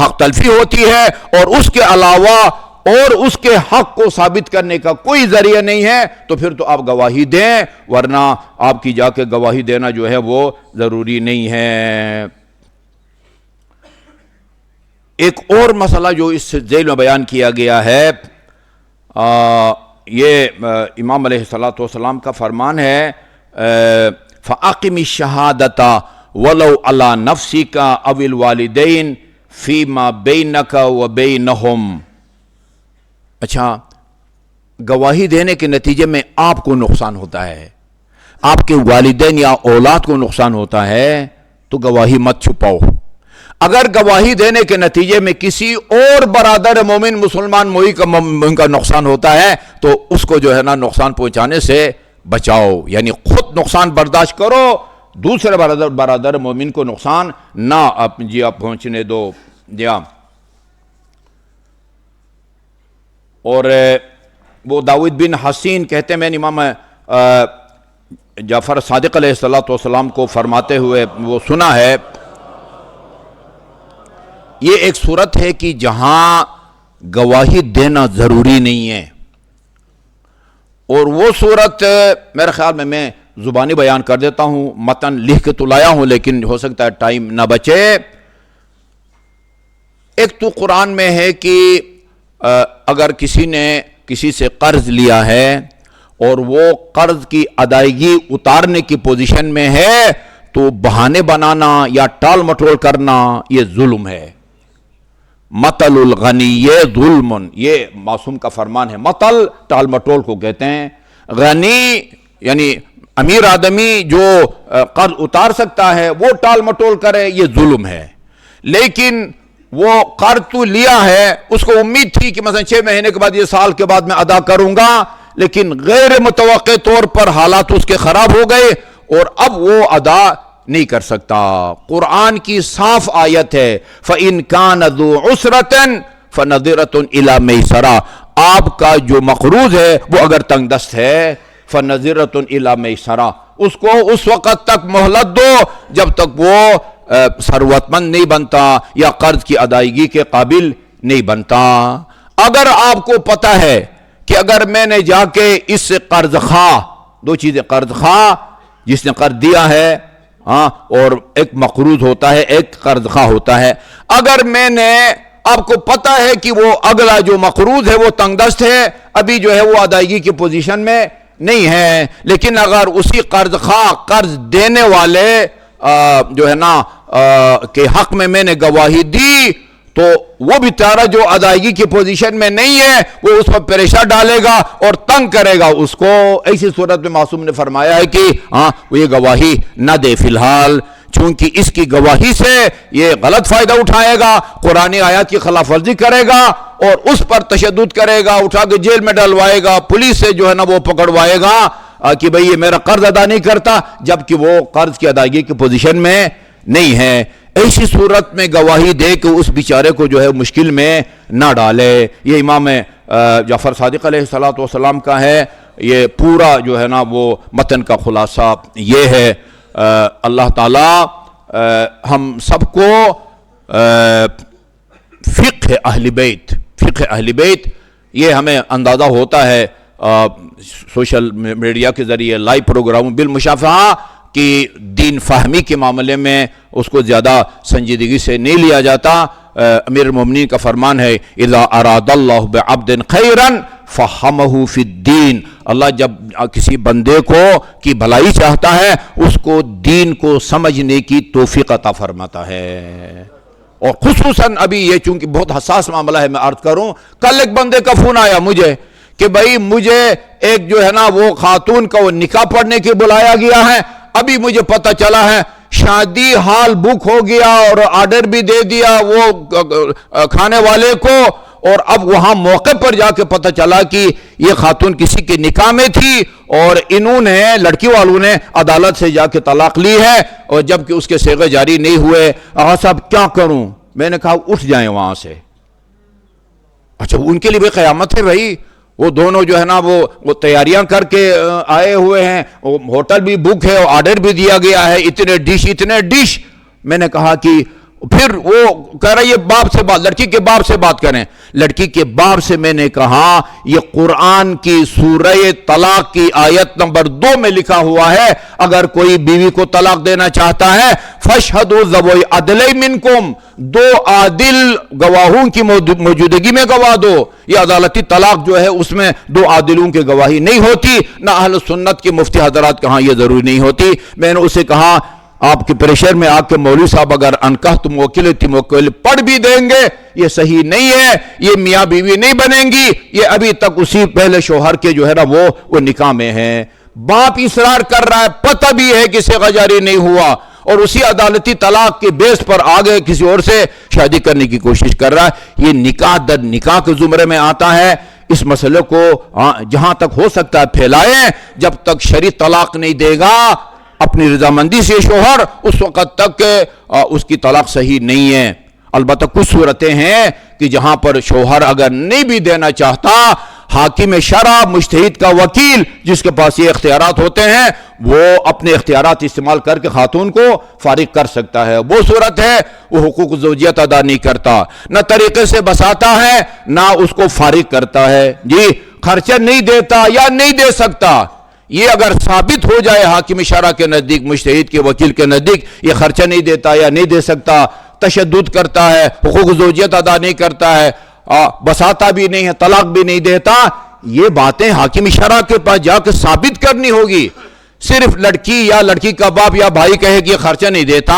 حق تلفی ہوتی ہے اور اس کے علاوہ اور اس کے حق کو ثابت کرنے کا کوئی ذریعہ نہیں ہے، تو پھر تو آپ گواہی دیں، ورنہ آپ کی جا کے گواہی دینا جو ہے وہ ضروری نہیں ہے۔ ایک اور مسئلہ جو اس ذیل میں بیان کیا گیا ہے، یہ امام علیہ السلام کا فرمان ہے، فَأَقِمِ الشَّهَادَةَ وَلَوْ عَلَى نَفْسِكَ أَوِ الْوَالِدَيْنِ فِي مَا بَيْنَكَ وَبَيْنَهُمْ۔ اچھا، گواہی دینے کے نتیجے میں آپ کو نقصان ہوتا ہے، آپ کے والدین یا اولاد کو نقصان ہوتا ہے، تو گواہی مت چھپاؤ۔ اگر گواہی دینے کے نتیجے میں کسی اور برادر مومن مسلمان موئی کا نقصان ہوتا ہے تو اس کو جو ہے نا نقصان پہنچانے سے بچاؤ، یعنی خود نقصان برداشت کرو، دوسرے برادر مومن کو نقصان نہ آپ پہنچنے دو۔ اور وہ داؤد بن حسین کہتے ہیں، میں نے امام جعفر صادق علیہ السلام کو فرماتے ہوئے وہ سنا ہے، یہ ایک صورت ہے کہ جہاں گواہی دینا ضروری نہیں ہے، اور وہ صورت میرے خیال میں زبانی بیان کر دیتا ہوں، متن لکھ کے تو لایا ہوں لیکن ہو سکتا ہے ٹائم نہ بچے۔ ایک تو قرآن میں ہے کہ اگر کسی نے کسی سے قرض لیا ہے اور وہ قرض کی ادائیگی اتارنے کی پوزیشن میں ہے تو بہانے بنانا یا ٹال مٹول کرنا یہ ظلم ہے۔ مطل الغنی ظلم، یہ معصوم کا فرمان ہے۔ مطل ٹال مٹول کو کہتے ہیں، غنی یعنی امیر آدمی جو قرض اتار سکتا ہے وہ ٹال مٹول کرے، یہ ظلم ہے۔ لیکن وہ قرض تو لیا ہے، اس کو امید تھی کہ مثلا 6 مہینے کے بعد، یہ سال کے بعد میں ادا کروں گا، لیکن غیر متوقع طور پر حالات اس کے خراب ہو گئے اور اب وہ ادا نہیں کر سکتا۔ قرآن کی صاف آیت ہے، فَإِن كَانَ ذُو عُسْرَةٍ فَنَظِرَةٌ إِلَى مَيْسَرَةٍ، آپ کا جو مقروض ہے وہ اگر تنگ دست ہے، فَنَظِرَةٌ إِلَى مَيْسَرَةٍ، اس کو اس وقت تک مہلت دو جب تک وہ ثروت مند نہیں بنتا یا قرض کی ادائیگی کے قابل نہیں بنتا۔ اگر آپ کو پتہ ہے کہ اگر میں نے جا کے اس سے قرض خواہ، دو چیزیں، قرض خواہ جس نے قرض دیا ہے اور ایک مقروض ہوتا ہے، ایک قرض خواہ ہوتا ہے، اگر میں نے، آپ کو پتہ ہے کہ وہ اگلا جو مقروض ہے وہ تنگ دست ہے، ابھی جو ہے وہ ادائیگی کی پوزیشن میں نہیں ہے، لیکن اگر اسی قرض خواہ، قرض دینے والے جو ہے نا کے حق میں نے گواہی دی تو وہ بھی تارا جو ادائیگی کی پوزیشن میں نہیں ہے وہ اس پر پریشان ڈالے گا اور تنگ کرے گا اس کو۔ ایسی صورت میں معصوم نے فرمایا ہے کہ وہ یہ گواہی نہ دے فی الحال، چونکہ اس کی گواہی سے یہ غلط فائدہ اٹھائے گا، قرآن آیات کی خلاف ورزی کرے گا اور اس پر تشدد کرے گا، اٹھا کے جیل میں ڈلوائے گا، پولیس سے جو ہے نا وہ پکڑوائے گا کہ بھئی یہ میرا قرض ادا نہیں کرتا، جبکہ وہ قرض کی ادائیگی کی پوزیشن میں نہیں ہے۔ ایسی صورت میں گواہی دے کہ اس بیچارے کو جو ہے مشکل میں نہ ڈالے۔ یہ امام جعفر صادق علیہ السلام کا ہے، یہ پورا جو ہے نا وہ متن کا خلاصہ یہ ہے۔ اللہ تعالیٰ ہم سب کو فقہ اہل بیت یہ ہمیں اندازہ ہوتا ہے سوشل میڈیا کے ذریعے، لائیو پروگراموں بالمشافہہ کہ دین فہمی کے معاملے میں اس کو زیادہ سنجیدگی سے نہیں لیا جاتا۔ امیر المومنین کا فرمان ہے، اذا اراد اللہ بعبد خیرا فہمہ فی الدین، اللہ جب کسی بندے کو کی بھلائی چاہتا ہے اس کو دین کو سمجھنے کی توفیق عطا فرماتا ہے۔ اور خصوصاً ابھی یہ چونکہ بہت حساس معاملہ ہے، میں عرض کروں، کل ایک بندے کا فون آیا مجھے کہ بھائی مجھے ایک جو ہے نا وہ خاتون کا وہ نکاح پڑھنے کے بلایا گیا ہے، ابھی مجھے پتہ چلا ہے شادی ہال بک ہو گیا اور آرڈر بھی دے دیا وہ کھانے والے کو، اور اب وہاں موقع پر جا کے پتہ چلا کہ یہ خاتون کسی کے نکاح میں تھی اور انہوں نے لڑکی والوں نے عدالت سے جا کے طلاق لی ہے، اور جبکہ اس کے صیغے جاری نہیں ہوئے۔ آقا صاحب کیا کروں؟ میں نے کہا اٹھ جائیں وہاں سے۔ اچھا ان کے لیے بھی قیامت ہے بھائی، وہ دونوں جو ہے نا وہ تیاریاں کر کے آئے ہوئے ہیں، ہوٹل بھی بک ہے اور آرڈر بھی دیا گیا ہے، اتنے ڈش۔ میں نے کہا کہ پھر وہ کہہ رہا یہ باپ سے بات، لڑکی کے باپ سے بات کریں۔ لڑکی کے باپ سے میں نے کہا یہ قرآن کی سورہ طلاق کی آیت نمبر 2 میں لکھا ہوا ہے، اگر کوئی بیوی کو طلاق دینا چاہتا ہے فَاشْهَدُوا ذَوَوْا عَدْلٍ مِّنْكُمْ، 2 عادل گواہوں کی موجودگی میں گواہ دو۔ یہ عدالتی طلاق جو ہے اس میں 2 عادلوں کی گواہی نہیں ہوتی، نہ اہل سنت کے مفتی حضرات کہاں یہ ضروری نہیں ہوتی۔ میں نے اسے کہا آپ کے پریشر میں آ کے مولوی صاحب اگر انکحت موکل پڑھ بھی دیں گے یہ صحیح نہیں ہے، یہ میاں بیوی نہیں بنیں گی، یہ ابھی تک اسی پہلے شوہر کے جو ہے نا وہ نکاح میں ہیں۔ باپ اصرار کر رہا ہے، پتہ بھی ہے کہ صیغہ جاری نہیں ہوا، اور اسی عدالتی طلاق کے بیس پر آگے کسی اور سے شادی کرنے کی کوشش کر رہا ہے۔ یہ نکاح در نکاح کے زمرے میں آتا ہے۔ اس مسئلے کو جہاں تک ہو سکتا ہے پھیلائیں، جب تک شرعی طلاق نہیں دے گا اپنی رضامندی سے شوہر، اس وقت تک اس کی طلاق صحیح نہیں ہے۔ البتہ کچھ صورتیں ہیں کہ جہاں پر شوہر اگر نہیں بھی دینا چاہتا، حاکم شرع مجتہد کا وکیل جس کے پاس یہ اختیارات ہوتے ہیں وہ اپنے اختیارات استعمال کر کے خاتون کو فارغ کر سکتا ہے۔ وہ صورت ہے وہ حقوق زوجیت ادا نہیں کرتا، نہ طریقے سے بساتا ہے نہ اس کو فارغ کرتا ہے، جی خرچہ نہیں دیتا یا نہیں دے سکتا۔ یہ اگر ثابت ہو جائے حاکم شرع کے نزدیک، مجتہد کے وکیل کے نزدیک یہ خرچہ نہیں دیتا یا نہیں دے سکتا، تشدد کرتا ہے، حقوق زوجیت ادا نہیں کرتا ہے، بساتا بھی نہیں ہے، طلاق بھی نہیں دیتا، یہ باتیں حاکم شرع کے پاس جا کے ثابت کرنی ہوگی۔ صرف لڑکی یا لڑکی کا باپ یا بھائی کہے کہ یہ خرچہ نہیں دیتا،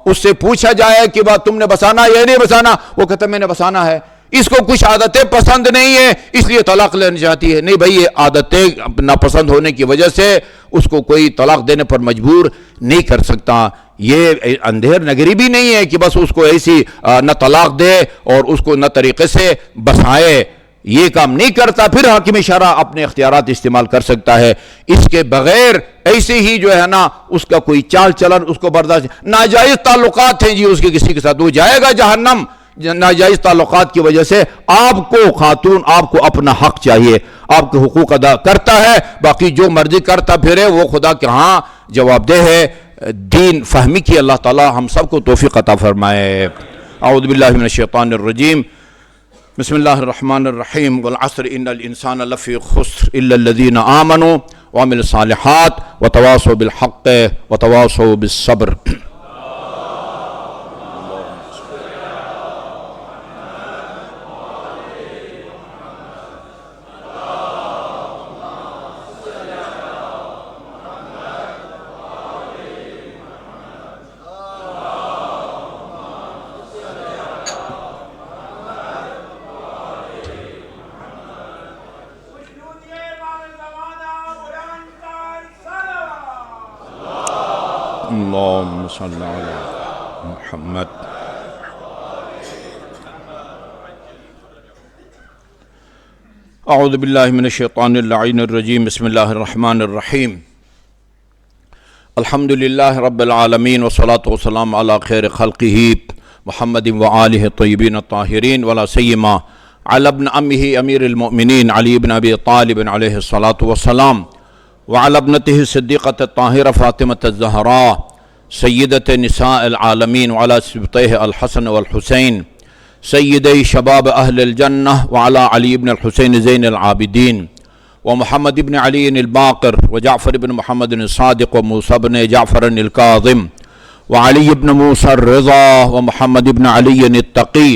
اس سے پوچھا جائے کہ بات تم نے بسانا یا نہیں بسانا، وہ کہتا میں نے بسانا ہے، اس کو کچھ عادتیں پسند نہیں ہیں اس لیے طلاق لینا چاہتی ہے۔ نہیں بھائی، یہ عادتیں ناپسند ہونے کی وجہ سے اس کو کوئی طلاق دینے پر مجبور نہیں کر سکتا۔ یہ اندھیر نگری بھی نہیں ہے کہ بس اس کو ایسی نہ طلاق دے اور اس کو نہ طریقے سے بسائے، یہ کام نہیں کرتا۔ پھر حاکم شرع اپنے اختیارات استعمال کر سکتا ہے، اس کے بغیر ایسے ہی جو ہے نا اس کا کوئی چال چلن اس کو برداشت۔ ناجائز تعلقات ہیں جی اس کے کسی کے ساتھ، وہ جائے گا جہنم۔ ناجائز تعلقات کی وجہ سے آپ کو خاتون آپ کو اپنا حق چاہیے، آپ کے حقوق ادا کرتا ہے، باقی جو مرضی کرتا پھرے وہ خدا کے ہاں جواب دہ ہے۔ دین فہمی کی اللہ تعالی ہم سب کو توفیق عطا فرمائے۔ اعوذ باللہ من الشیطان الرجیم، بسم اللہ الرحمن الرحیم، والعصر ان الانسان لفی خسر الا الذین آمنوا وعملوا الصالحات وتواصوا بالحق وتواصوا بالصبر۔ اللهم صل على محمد۔ اعوذ باللہ من الشیطان اللعین الرجیم، بسم اللہ الرحمن الرحیم، الحمد للہ رب العالمین والصلاة والسلام علی خیر خلقہ محمد وآلہ الطیبین الطاہرین ولا سیما علی ابن امہ امیر المؤمنین علی بن ابی طالب علیہ الصلاة والسلام وعلى ابنته الصدیقة الطاہرة فاطمة الزہراء سیدت نساء العالمین وعلى سبطیہ الحسن والحسین سیدی شباب اہل الجنہ وعلى علی بن الحسین زین العابدین ومحمد بن علی الباقر وجعفر بن محمد الصادق وموسى بن جعفر الكاظم وعلی بن موسى الرضا ومحمد بن علی التقی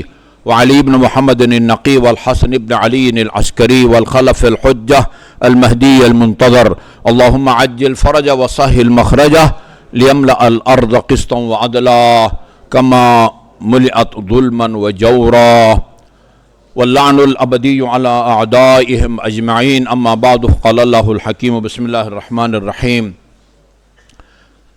وعلي بن محمد النقي والحسن بن علي العسكري والخلف الحجة المهدي المنتظر اللهم عجل فرج وسهل مخرجه ليملأ الأرض قسطا وعدلا كما ملئت ظلما وجورا واللعن الأبدي على أعدائهم أجمعين أما بعد قال الله الحكيم بسم الله الرحمن الرحيم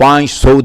500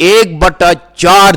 1/4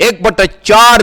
1/4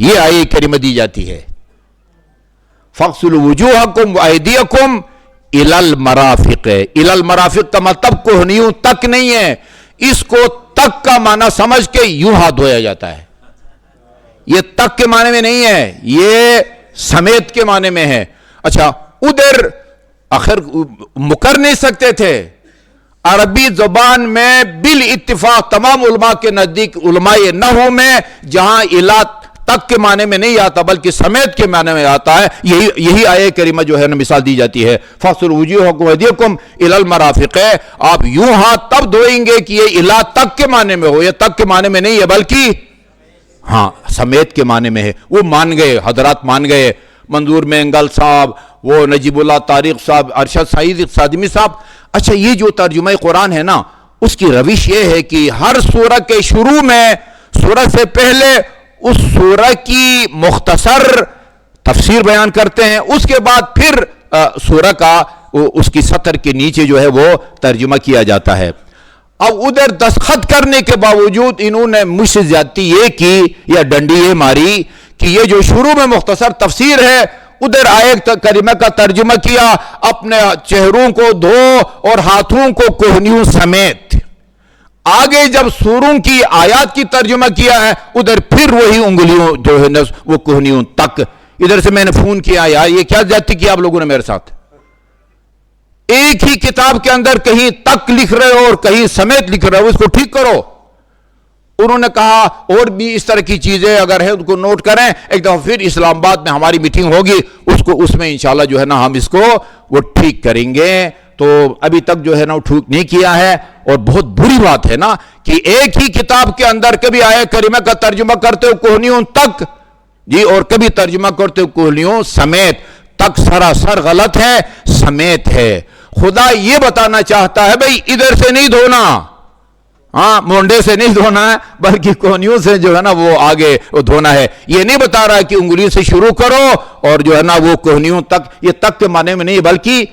یہ آیت کریمہ دی جاتی ہے. فَاغْسِلُوا وُجُوهَكُمْ وَأَيْدِيَكُمْ إِلَى الْمَرَافِقِ. إِلَى الْمَرَافِقِ کا مطلب کوہنیوں تک نہیں ہے. اس کو تک کا معنی سمجھ کے یوں ہاتھ دھویا جاتا ہے. یہ تک کے معنی میں نہیں ہے, یہ سمیت کے معنی میں ہے. اچھا, ادھر آخر مکر نہیں سکتے تھے. عربی زبان میں بالاتفاق تمام علماء کے نزدیک, علماء نحو میں, جہاں الا تک کے معنی میں نہیں آتا بلکہ سمیت کے معنی میں آتا ہے, یہی آیت کریمہ جو ہے نا مثال دی جاتی ہے. فَاغْسِلُوا وُجُوهَكُمْ وَأَيْدِيَكُمْ إِلَى الْمَرَافِقِ. آپ یوں ہاتھ تب دھوئیں گے کہ یہ الا تک کے معنی میں ہو. یہ تک کے معنی میں نہیں ہے بلکہ ہاں سمیت کے معنی میں ہے. وہ مان گئے, حضرات مان گئے. منظور مینگل صاحب, وہ نجیب اللہ طارق صاحب, ارشد سعید صادمی صاحب. اچھا, یہ جو ترجمہ قرآن ہے نا, اس کی روش یہ ہے کہ ہر سورہ کے شروع میں, سورہ سے پہلے اس سورہ کی مختصر تفسیر بیان کرتے ہیں, اس کے بعد پھر سورہ کا اس کی سطر کے نیچے جو ہے وہ ترجمہ کیا جاتا ہے. اب ادھر دستخط کرنے کے باوجود انہوں نے مجھ سے زیادتی یہ کی یا ڈنڈی یہ ماری کہ یہ جو شروع میں مختصر تفسیر ہے, ادھر آیت کریمہ کا ترجمہ کیا, اپنے چہروں کو دھو اور ہاتھوں کو کوہنیوں سمیت. آگے جب سوروں کی آیات کی ترجمہ کیا ہے, ادھر پھر وہی انگلیوں جو ہے وہ کوہنیوں تک. ادھر سے میں نے فون کیا, یار یہ کیا زیادتی کی آپ لوگوں نے میرے ساتھ. ایک ہی کتاب کے اندر کہیں تک لکھ رہے ہو اور کہیں سمیت لکھ رہے ہو, اس کو ٹھیک کرو. انہوں نے کہا اور بھی اس طرح کی چیزیں اگر ہے ان کو نوٹ کریں, ایک دفعہ پھر اسلام آباد میں ہماری میٹنگ ہوگی, اس میں انشاءاللہ جو ہے نا ہم اس کو وہ ٹھیک کریں گے. تو ابھی تک جو ہے نا وہ ٹھیک نہیں کیا ہے, اور بہت بری بات ہے نا کہ ایک ہی کتاب کے اندر کبھی آیت کریمہ کا ترجمہ کرتے ہو کوہنیوں تک جی, اور کبھی ترجمہ کرتے ہو کوہنیوں سمیت. تک سراسر غلط ہے, سمیت ہے. خدا یہ بتانا چاہتا ہے بھئی ادھر سے نہیں دھونا, ہاں مونڈے سے نہیں دھونا ہے, بلکہ کوہنیوں سے جو ہے نا وہ آگے دھونا ہے. یہ نہیں بتا رہا کہ انگلی سے شروع کرو اور جو ہے نا وہ کوہنیوں تک, یہ تک کے معنی میں نہیں بلکہ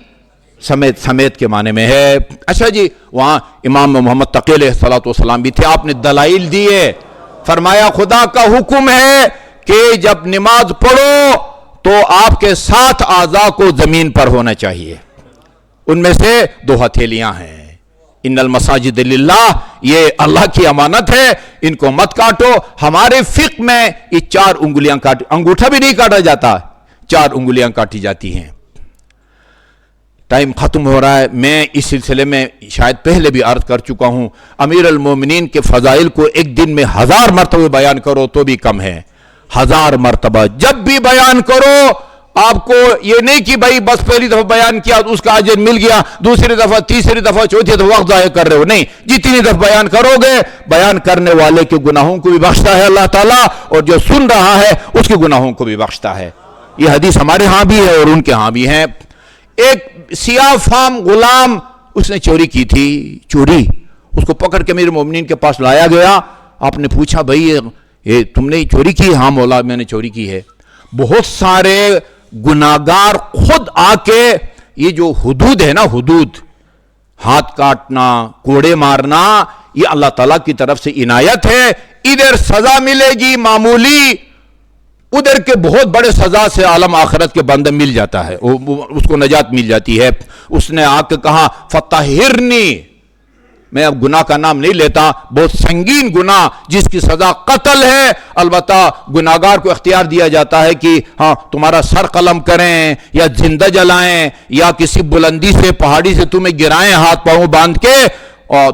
سمیت کے معنی میں ہے. اچھا جی, وہاں امام محمد تقی علیہ السلام بھی تھے, آپ نے دلائل دیے. فرمایا خدا کا حکم ہے کہ جب نماز پڑھو تو آپ کے 7 اعضاء کو زمین پر ہونا چاہیے. ان میں سے 2 ہتھیلیاں ہیں. ان المساجد للہ, یہ اللہ کی امانت ہے, ان کو مت کاٹو. ہمارے فقہ میں یہ 4 انگلیاں انگوٹھا بھی نہیں کاٹا جاتا, 4 انگلیاں کاٹی جاتی ہیں. ٹائم ختم ہو رہا ہے. میں اس سلسلے میں شاید پہلے بھی عرض کر چکا ہوں, امیر المومنین کے فضائل کو ایک دن میں 1000 مرتبہ بیان کرو تو بھی کم ہے. 1000 مرتبہ جب بھی بیان کرو, آپ کو یہ نہیں کہ بھائی بس پہلی دفعہ بیان کیا اس کا اجر مل گیا, دوسری دفعہ, تیسری دفعہ, چوتھی دفعہ وقت ضائع کر رہے ہو. نہیں, جتنی دفعہ بیان کرو گے, بیان کرنے والے کے گناہوں کو بھی بخشتا ہے اللہ تعالیٰ, اور جو سن رہا ہے اس کے گناہوں کو بھی بخشتا ہے. یہ حدیث ہمارے ہاں بھی ہے اور ان کے ہاں بھی ہے. ایک سیاہ فام غلام, اس نے چوری کی تھی. چوری, اس کو پکڑ کے امیر مومنین کے پاس لایا گیا. آپ نے پوچھا بھائی یہ تم نے چوری کی؟ ہاں مولا میں نے چوری کی ہے. بہت سارے گناہگار خود آ کے, یہ جو حدود ہے نا, حدود, ہاتھ کاٹنا, کوڑے مارنا, یہ اللہ تعالیٰ کی طرف سے عنایت ہے. ادھر سزا ملے گی معمولی, ادھر کے بہت بڑے سزا سے عالم آخرت کے بندہ مل جاتا ہے, اس کو نجات مل جاتی ہے. اس نے آ کے کہا فطہرنی, میں اب گناہ کا نام نہیں لیتا, بہت سنگین گناہ جس کی سزا قتل ہے. البتہ گناہگار کو اختیار دیا جاتا ہے کہ ہاں تمہارا سر قلم کریں یا زندہ جلائیں یا کسی بلندی سے, پہاڑی سے تمہیں گرائیں ہاتھ پاؤں باندھ کے.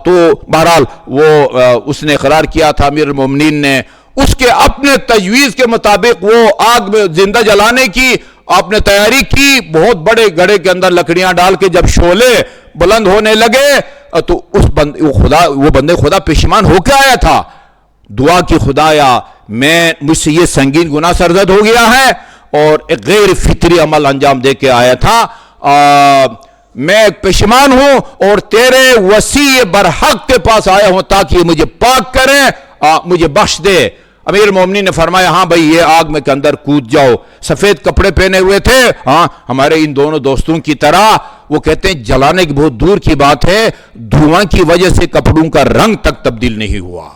تو بہرحال وہ اس نے اقرار کیا تھا امیر المومنین نے. اس کے اپنے تجویز کے مطابق وہ آگ میں زندہ جلانے کی آپ نے تیاری کی. بہت بڑے گڑھے کے اندر لکڑیاں ڈال کے جب شعلے بلند ہونے لگے تو وہ بندے خدا پشیمان ہو کے آیا تھا. دعا کی خدایا مجھ سے یہ سنگین گناہ سرزد ہو گیا ہے اور ایک غیر فطری عمل انجام دے کے آیا تھا. میں پشیمان ہوں اور تیرے وسیع برحق کے پاس آیا ہوں تاکہ یہ مجھے پاک کریں, مجھے بخش دے. امیر مومنین نے فرمایا ہاں بھائی یہ آگ میں کے اندر کود جاؤ. سفید کپڑے پہنے ہوئے تھے, ہاں ہمارے ان دونوں دوستوں کی طرح. وہ کہتے ہیں جلانے کی بہت دور کی بات ہے, دھواں کی وجہ سے کپڑوں کا رنگ تک تبدیل نہیں ہوا.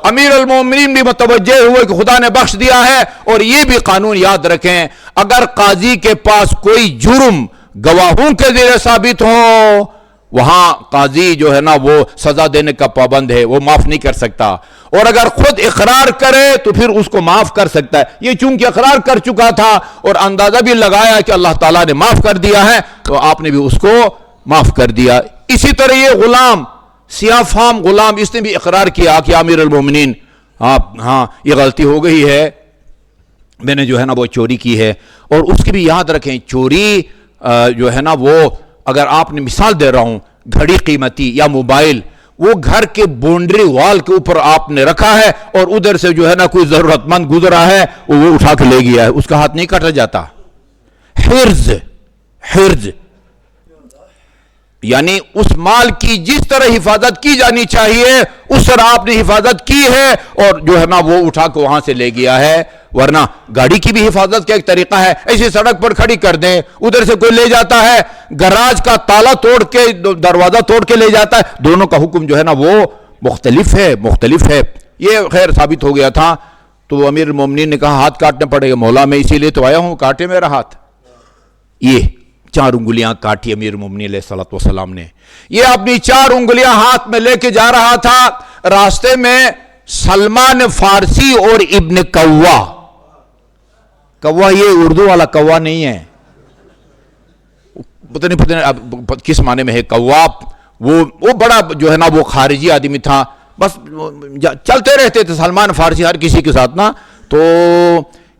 امیر المومنین بھی متوجہ ہوئے کہ خدا نے بخش دیا ہے. اور یہ بھی قانون یاد رکھیں، اگر قاضی کے پاس کوئی جرم گواہوں کے ذریعے ثابت ہو، وہاں قاضی جو ہے نا وہ سزا دینے کا پابند ہے، وہ معاف نہیں کر سکتا. اور اگر خود اقرار کرے تو پھر اس کو معاف کر سکتا ہے. یہ چونکہ اقرار کر چکا تھا اور اندازہ بھی لگایا کہ اللہ تعالیٰ نے معاف کر دیا ہے، تو آپ نے بھی اس کو معاف کر دیا. اسی طرح یہ غلام، سیاہ فام غلام، اس نے بھی اقرار کیا کہ امیر المومنین ہاں یہ غلطی ہو گئی ہے، میں نے جو ہے نا وہ چوری کی ہے. اور اس کی بھی یاد رکھیں، چوری جو ہے نا وہ، اگر آپ نے مثال دے رہا ہوں، گھڑی قیمتی یا موبائل، وہ گھر کے بونڈری وال کے اوپر آپ نے رکھا ہے اور ادھر سے جو ہے نا کوئی ضرورت مند گزرا ہے، وہ اٹھا کے لے گیا ہے، اس کا ہاتھ نہیں کاٹا جاتا. حرز یعنی اس مال کی جس طرح حفاظت کی جانی چاہیے اس طرح آپ نے حفاظت کی ہے اور جو ہے نا وہ اٹھا کے وہاں سے لے گیا ہے. ورنہ گاڑی کی بھی حفاظت کا ایک طریقہ ہے، ایسی سڑک پر کھڑی کر دیں، ادھر سے کوئی لے جاتا ہے، گراج کا تالا توڑ کے دروازہ توڑ کے لے جاتا ہے، دونوں کا حکم جو ہے نا وہ مختلف ہے. یہ خیر ثابت ہو گیا تھا تو امیر المومنین نے کہا ہاتھ کاٹنے پڑے گا. مولا میں اسی لیے تو آیا ہوں، کاٹے میرا ہاتھ. یہ 4 انگلیاں کاٹی امیر المومنین علیہ الصلوۃ والسلام نے. یہ اپنی 4 انگلیاں ہاتھ میں لے کے جا رہا تھا. راستے میں سلمان فارسی اور ابن کوا یہ اردو والا کوا نہیں ہے، پتہ نہیں کس معنی میں ہے کوا. وہ بڑا جو ہے نا وہ خارجی آدمی تھا، بس چلتے رہتے تھے سلمان فارسی ہر کسی کے ساتھ نا. تو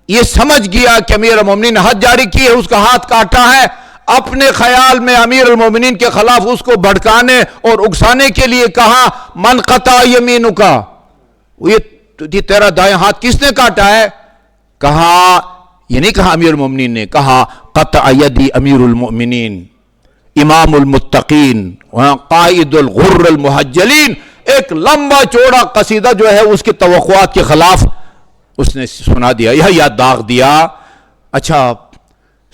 یہ سمجھ گیا کہ امیر المومنین نے حد جاری کی ہے، اس کا ہاتھ کاٹا ہے. اپنے خیال میں امیر المومنین کے خلاف اس کو بھڑکانے اور اکسانے کے لیے کہا من قطع یمینک، یہ تیرا دائیں ہاتھ کس نے کاٹا ہے؟ کہا، یہ نہیں کہا امیر المومنین نے، کہا قطع یدی امیر المؤمنین امام المتقین قائد الغر المحجلین. ایک لمبا چوڑا قصیدہ جو ہے اس کی توقعات کے خلاف اس نے سنا دیا، یہ داغ دیا. اچھا،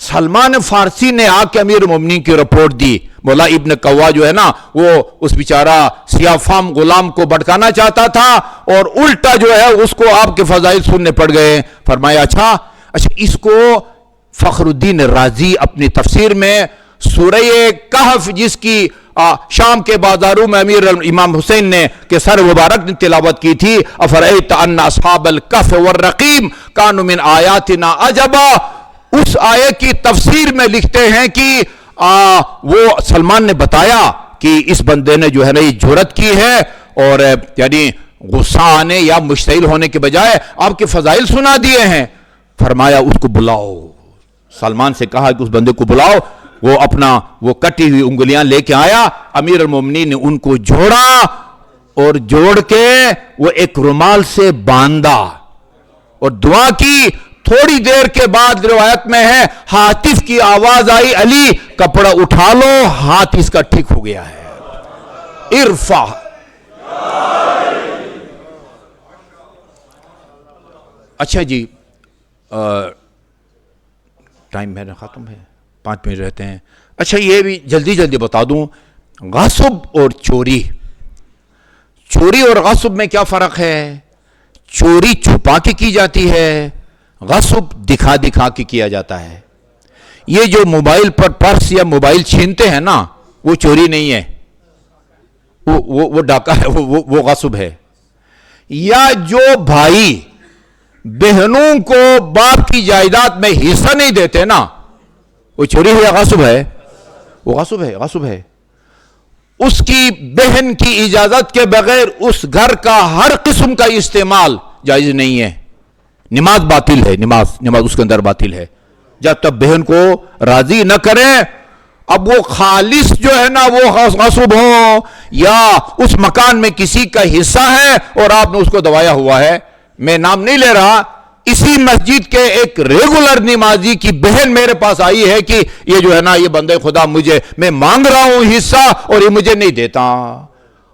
سلمان فارسی نے آ کے امیر المومنین کی رپورٹ دی. مولا ابن کوا جو ہے نا وہ اس بیچارہ سیاہ فام غلام کو بھڑکانا چاہتا تھا اور الٹا جو ہے اس کو آپ کے فضائل سننے پڑ گئے. فرمایا اچھا اس کو فخر الدین رازی اپنی تفسیر میں سورہ کہف، جس کی شام کے بازاروں میں امیر امام حسین نے کہ سر مبارک نے تلاوت کی تھی، افرأیت ان اصحاب الکہف والرقیم کانوا من آیاتنا عجبا، اس آیے کی تفسیر میں لکھتے ہیں کہ وہ سلمان نے بتایا کہ اس بندے نے جو ہے نا یہ جرات کی ہے اور یعنی غصہ آنے یا مشتعل ہونے کے بجائے آپ کے فضائل سنا دیے ہیں. فرمایا اس کو بلاؤ. سلمان سے کہا کہ اس بندے کو بلاؤ. وہ اپنا وہ کٹی ہوئی انگلیاں لے کے آیا. امیر المومنین نے ان کو جوڑا اور جوڑ کے وہ ایک رومال سے باندھا اور دعا کی. تھوڑی دیر کے بعد روایت میں ہے ہاتف کی آواز آئی، علی کپڑا اٹھا لو، ہاتھ اس کا ٹھیک ہو گیا ہے. ارفع. اچھا جی، ٹائم میرا ختم ہے، 5 منٹ رہتے ہیں. اچھا یہ بھی جلدی بتا دوں، غصب اور چوری اور غصب میں کیا فرق ہے؟ چوری چھپا کے کی جاتی ہے، غصب دکھا کے کیا جاتا ہے. یہ جو موبائل پر پرس یا موبائل چھینتے ہیں نا، وہ چوری نہیں ہے، وہ ڈاکہ ہے، وہ غصب ہے. یا جو بھائی بہنوں کو باپ کی جائیداد میں حصہ نہیں دیتے نا، وہ چوری ہے یا غصب ہے؟ وہ غصب ہے. اس کی بہن کی اجازت کے بغیر اس گھر کا ہر قسم کا استعمال جائز نہیں ہے. نماز باطل ہے، نماز اس کے اندر باطل ہے جب تک بہن کو راضی نہ کریں. اب وہ خالص جو ہے نا وہ غصب ہو، یا اس مکان میں کسی کا حصہ ہے اور آپ نے اس کو دبایا ہوا ہے. میں نام نہیں لے رہا، اسی مسجد کے ایک ریگولر نمازی کی بہن میرے پاس آئی ہے کہ یہ جو ہے نا یہ بندے خدا میں مانگ رہا ہوں حصہ اور یہ مجھے نہیں دیتا.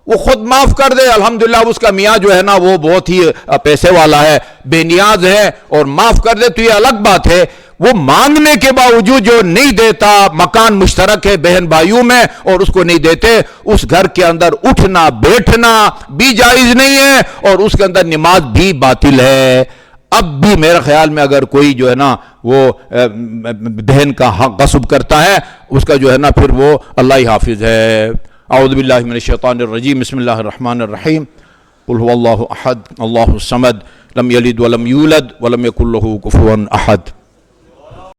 وہ خود معاف کر دے، الحمدللہ اس کا میاں جو ہے نا وہ بہت ہی پیسے والا ہے، بے نیاز ہے، اور معاف کر دے تو یہ الگ بات ہے۔ وہ مانگنے کے باوجود جو نہیں دیتا، مکان مشترک ہے بہن بھائیوں میں اور اس کو نہیں دیتے، اس گھر کے اندر اٹھنا بیٹھنا بھی جائز نہیں ہے اور اس کے اندر نماز بھی باطل ہے۔ اب بھی میرے خیال میں اگر کوئی جو ہے نا وہ بہن کا حق غصب کرتا ہے، اس کا جو ہے نا پھر وہ اللہ ہی حافظ ہے۔ اعوذ باللہ من الشیطان الرجیم، بسم اللہ الرحمن الرحیم، قل هو اللہ احد اللہ الصمد لم یلد ولم یولد ولم یکن له کفوا احد۔